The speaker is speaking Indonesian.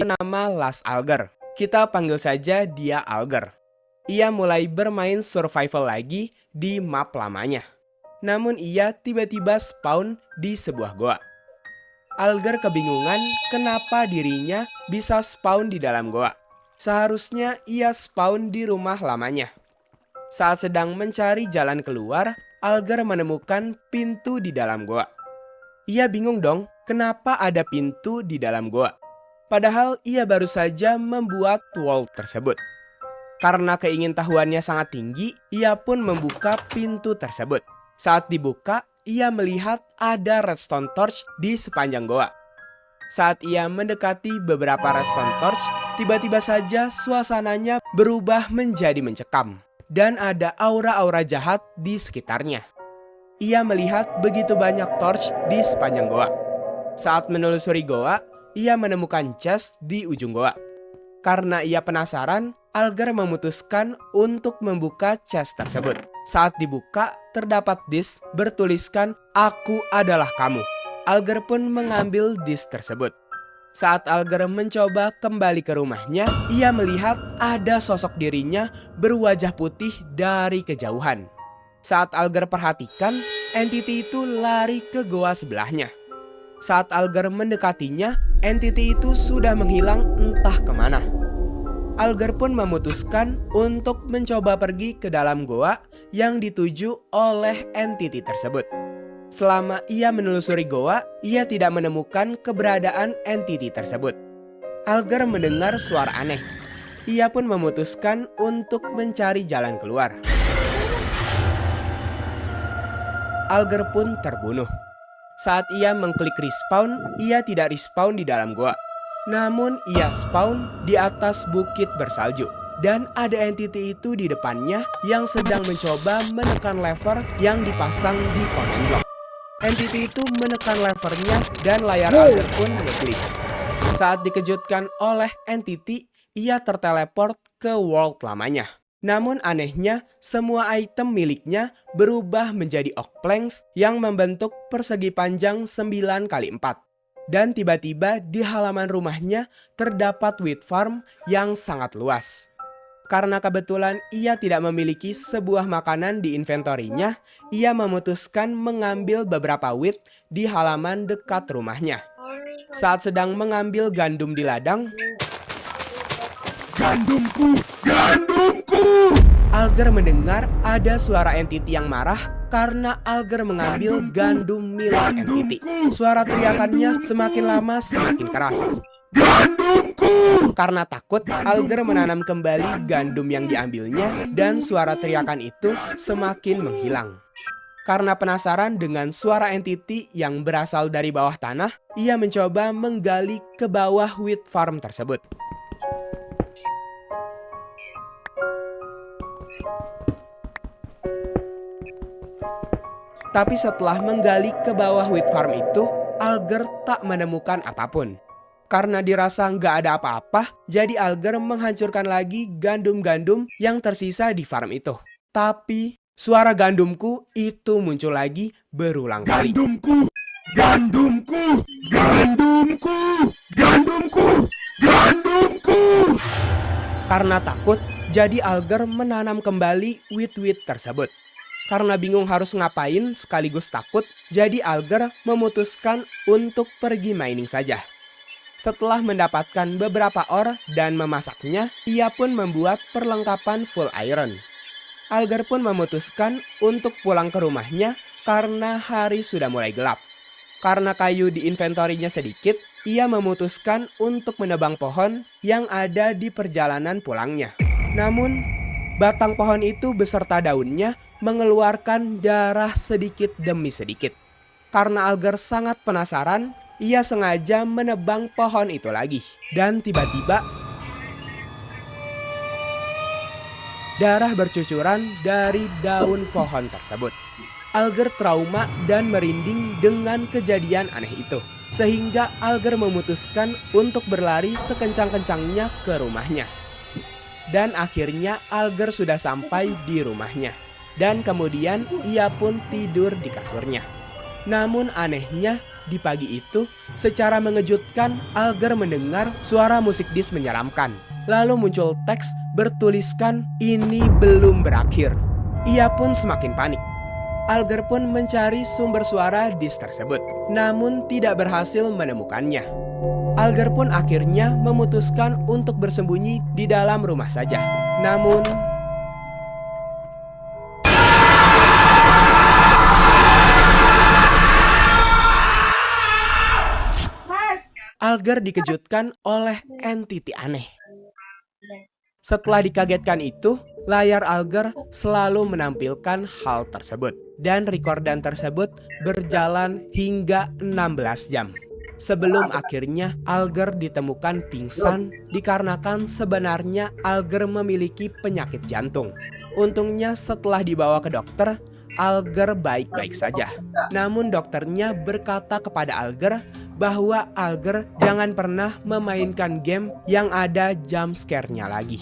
Nama Lars Alger. Kita panggil saja dia Alger. Ia mulai bermain survival lagi di map lamanya. Namun ia tiba-tiba spawn di sebuah goa. Alger kebingungan kenapa dirinya bisa spawn di dalam goa. Seharusnya ia spawn di rumah lamanya. Saat sedang mencari jalan keluar, Alger menemukan pintu di dalam goa. Ia bingung dong, kenapa ada pintu di dalam goa? Padahal ia baru saja membuat wall tersebut. Karena keingintahuannya sangat tinggi, ia pun membuka pintu tersebut. Saat dibuka, ia melihat ada redstone torch di sepanjang goa. Saat ia mendekati beberapa redstone torch, tiba-tiba saja suasananya berubah menjadi mencekam. Dan ada aura-aura jahat di sekitarnya. Ia melihat begitu banyak torch di sepanjang goa. Saat menelusuri goa, ia menemukan chest di ujung goa. Karena ia penasaran, Alger memutuskan untuk membuka chest tersebut. Saat dibuka, terdapat disk bertuliskan "Aku adalah kamu". Alger pun mengambil disk tersebut. Saat Alger mencoba kembali ke rumahnya, ia melihat ada sosok dirinya berwajah putih dari kejauhan. Saat Alger perhatikan, entity itu lari ke goa sebelahnya. Saat Alger mendekatinya, entity itu sudah menghilang entah kemana. Alger pun memutuskan untuk mencoba pergi ke dalam goa yang dituju oleh entity tersebut. Selama ia menelusuri goa, ia tidak menemukan keberadaan entity tersebut. Alger mendengar suara aneh. Ia pun memutuskan untuk mencari jalan keluar. Alger pun terbunuh. Saat ia mengklik respawn, ia tidak respawn di dalam goa. Namun ia spawn di atas bukit bersalju. Dan ada entity itu di depannya yang sedang mencoba menekan lever yang dipasang di command block. Entity itu menekan levernya dan layar Alger pun nge-glitch. Saat dikejutkan oleh entity, ia terteleport ke world lamanya. Namun anehnya, semua item miliknya berubah menjadi oak planks yang membentuk persegi panjang 9x4. Dan tiba-tiba di halaman rumahnya terdapat wheat farm yang sangat luas. Karena kebetulan ia tidak memiliki sebuah makanan di inventorinya, ia memutuskan mengambil beberapa wheat di halaman dekat rumahnya. Saat sedang mengambil gandum di ladang, "Gandumku! Gandumku!" Alger mendengar ada suara entity yang marah karena Alger mengambil gandum milik entity. Suara teriakannya semakin lama semakin keras. "Gandumku!" Karena takut, Alger menanam kembali gandum yang diambilnya dan suara teriakan itu semakin menghilang. Karena penasaran dengan suara entity yang berasal dari bawah tanah, ia mencoba menggali ke bawah wheat farm tersebut. Tapi setelah menggali ke bawah wheat farm itu, Alger tak menemukan apapun. Karena dirasa nggak ada apa-apa, jadi Alger menghancurkan lagi gandum-gandum yang tersisa di farm itu. Tapi suara "gandumku" itu muncul lagi berulang kali. "Gandumku! Gandumku! Gandumku! Gandumku! Gandumku!" Karena takut, jadi Alger menanam kembali wheat-wheat tersebut. Karena bingung harus ngapain sekaligus takut, jadi Alger memutuskan untuk pergi mining saja. Setelah mendapatkan beberapa ore dan memasaknya, ia pun membuat perlengkapan full iron. Alger pun memutuskan untuk pulang ke rumahnya karena hari sudah mulai gelap. Karena kayu di inventorinya sedikit, ia memutuskan untuk menebang pohon yang ada di perjalanan pulangnya. Namun, batang pohon itu beserta daunnya mengeluarkan darah sedikit demi sedikit. Karena Alger sangat penasaran, ia sengaja menebang pohon itu lagi. Dan tiba-tiba, darah bercucuran dari daun pohon tersebut. Alger trauma dan merinding dengan kejadian aneh itu. Sehingga Alger memutuskan untuk berlari sekencang-kencangnya ke rumahnya. Dan akhirnya Alger sudah sampai di rumahnya. Dan kemudian ia pun tidur di kasurnya. Namun anehnya, di pagi itu, secara mengejutkan, Alger mendengar suara musik dis menyeramkan. Lalu muncul teks bertuliskan, "Ini belum berakhir." Ia pun semakin panik. Alger pun mencari sumber suara dis tersebut, namun tidak berhasil menemukannya. Alger pun akhirnya memutuskan untuk bersembunyi di dalam rumah saja. Namun, Alger dikejutkan oleh entiti aneh. Setelah dikagetkan itu, layar Alger selalu menampilkan hal tersebut. Dan rekordan tersebut berjalan hingga 16 jam. Sebelum akhirnya Alger ditemukan pingsan dikarenakan sebenarnya Alger memiliki penyakit jantung. Untungnya setelah dibawa ke dokter, Alger baik-baik saja. Namun dokternya berkata kepada Alger bahwa Alger jangan pernah memainkan game yang ada jump scare-nya lagi.